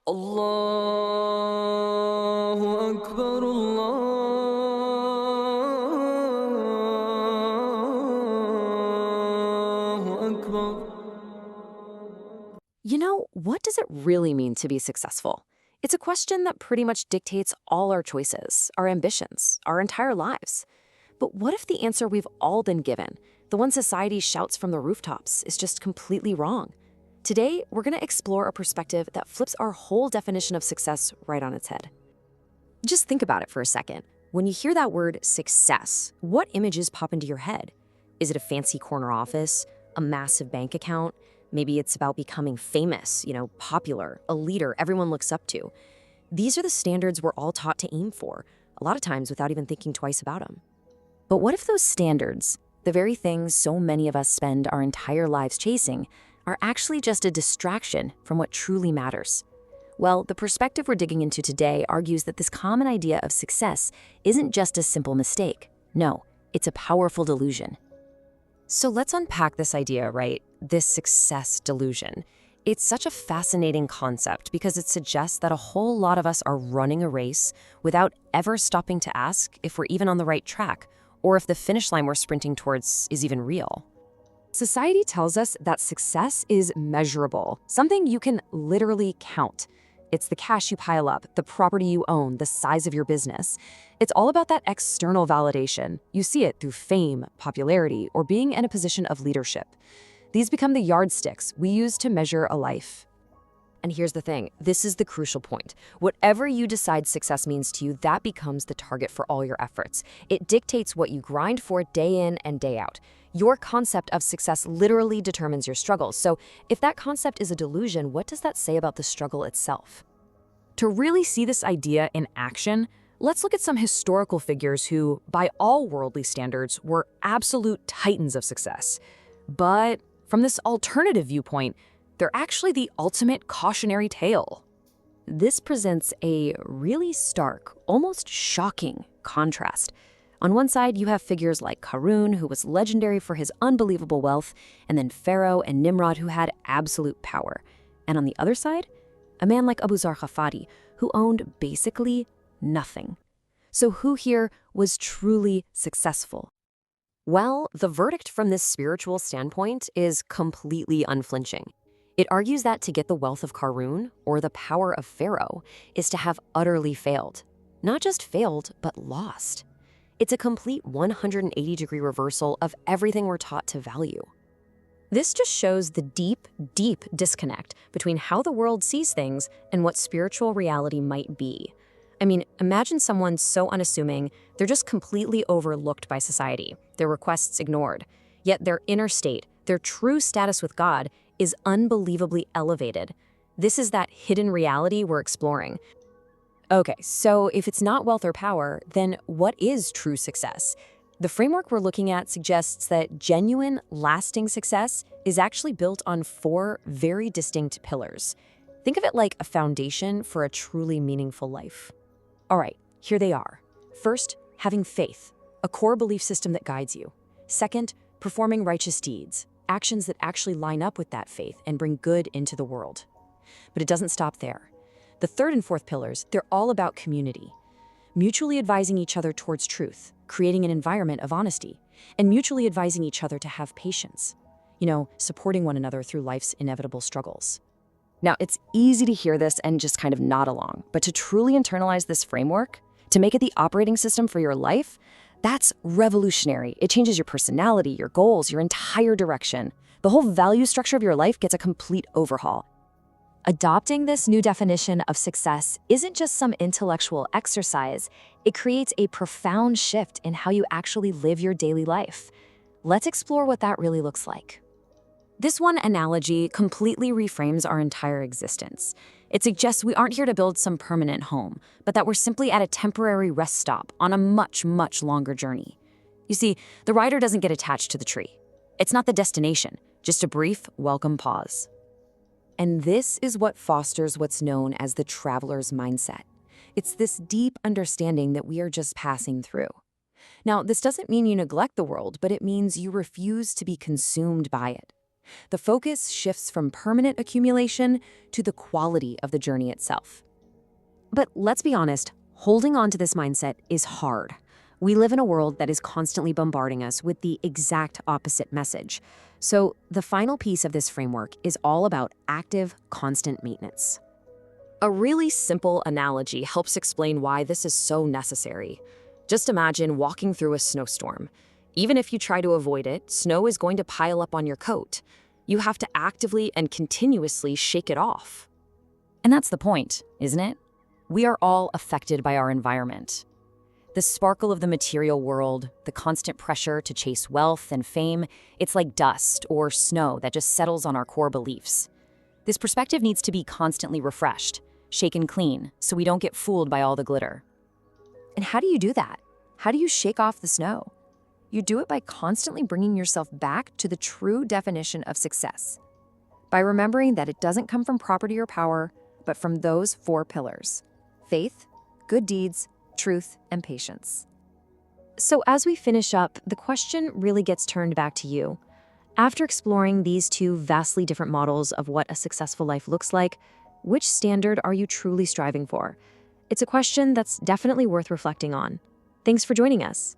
Allahu Akbar, Allahu Akbar. What does it really mean to be successful? It's a question that pretty much dictates all our choices, our ambitions, our entire lives. But what if the answer we've all been given, the one society shouts from the rooftops, is just completely wrong? Today, we're going to explore a perspective that flips our whole definition of success right on its head. Just think about it for a second. When you hear that word success, what images pop into your head? Is it a fancy corner office, a massive bank account? Maybe it's about becoming famous, popular, a leader everyone looks up to. These are the standards we're all taught to aim for, a lot of times without even thinking twice about them. But what if those standards, the very things so many of us spend our entire lives chasing, are actually just a distraction from what truly matters? Well, the perspective we're digging into today argues that this common idea of success isn't just a simple mistake. No, it's a powerful delusion. So let's unpack this idea, right? This success delusion. It's such a fascinating concept because it suggests that a whole lot of us are running a race without ever stopping to ask if we're even on the right track or if the finish line we're sprinting towards is even real. Society tells us that success is measurable, something you can literally count. It's the cash you pile up, the property you own, the size of your business. It's all about that external validation. You see it through fame, popularity, or being in a position of leadership. These become the yardsticks we use to measure a life. And here's the thing, this is the crucial point. Whatever you decide success means to you, that becomes the target for all your efforts. It dictates what you grind for day in and day out. Your concept of success literally determines your struggles. So if that concept is a delusion, what does that say about the struggle itself? To really see this idea in action, let's look at some historical figures who, by all worldly standards, were absolute titans of success. But from this alternative viewpoint, they're actually the ultimate cautionary tale. This presents a really stark, almost shocking contrast. On one side, you have figures like Karun, who was legendary for his unbelievable wealth, and then Pharaoh and Nimrod, who had absolute power. And on the other side, a man like Zar Ghaffari, who owned basically nothing. So who here was truly successful? Well, the verdict from this spiritual standpoint is completely unflinching. It argues that to get the wealth of Karun, or the power of Pharaoh, is to have utterly failed. Not just failed, but lost. It's a complete 180-degree reversal of everything we're taught to value. This just shows the deep, deep disconnect between how the world sees things and what spiritual reality might be. I mean, imagine someone so unassuming, they're just completely overlooked by society, their requests ignored. Yet their inner state, their true status with God, is unbelievably elevated. This is that hidden reality we're exploring. Okay, so if it's not wealth or power, then what is true success? The framework we're looking at suggests that genuine, lasting success is actually built on 4 very distinct pillars. Think of it like a foundation for a truly meaningful life. All right, here they are. First, having faith, a core belief system that guides you. Second, performing righteous deeds, actions that actually line up with that faith and bring good into the world. But it doesn't stop there. The third and fourth pillars, they're all about community. Mutually advising each other towards truth, creating an environment of honesty, and mutually advising each other to have patience. Supporting one another through life's inevitable struggles. Now, it's easy to hear this and just kind of nod along, but to truly internalize this framework, to make it the operating system for your life, that's revolutionary. It changes your personality, your goals, your entire direction. The whole value structure of your life gets a complete overhaul. Adopting this new definition of success isn't just some intellectual exercise, it creates a profound shift in how you actually live your daily life. Let's explore what that really looks like. This one analogy completely reframes our entire existence. It suggests we aren't here to build some permanent home, but that we're simply at a temporary rest stop on a much, much longer journey. You see, the rider doesn't get attached to the tree. It's not the destination, just a brief welcome pause. And this is what fosters what's known as the traveler's mindset. It's this deep understanding that we are just passing through. Now, this doesn't mean you neglect the world, but it means you refuse to be consumed by it. The focus shifts from permanent accumulation to the quality of the journey itself. But let's be honest, holding on to this mindset is hard. We live in a world that is constantly bombarding us with the exact opposite message. So the final piece of this framework is all about active, constant maintenance. A really simple analogy helps explain why this is so necessary. Just imagine walking through a snowstorm. Even if you try to avoid it, snow is going to pile up on your coat. You have to actively and continuously shake it off. And that's the point, isn't it? We are all affected by our environment. The sparkle of the material world, the constant pressure to chase wealth and fame, it's like dust or snow that just settles on our core beliefs. This perspective needs to be constantly refreshed, shaken clean, so we don't get fooled by all the glitter. And how do you do that? How do you shake off the snow? You do it by constantly bringing yourself back to the true definition of success. By remembering that it doesn't come from property or power, but from those 4 pillars: faith, good deeds, truth, and patience. So as we finish up, the question really gets turned back to you. After exploring these 2 vastly different models of what a successful life looks like, which standard are you truly striving for? It's a question that's definitely worth reflecting on. Thanks for joining us.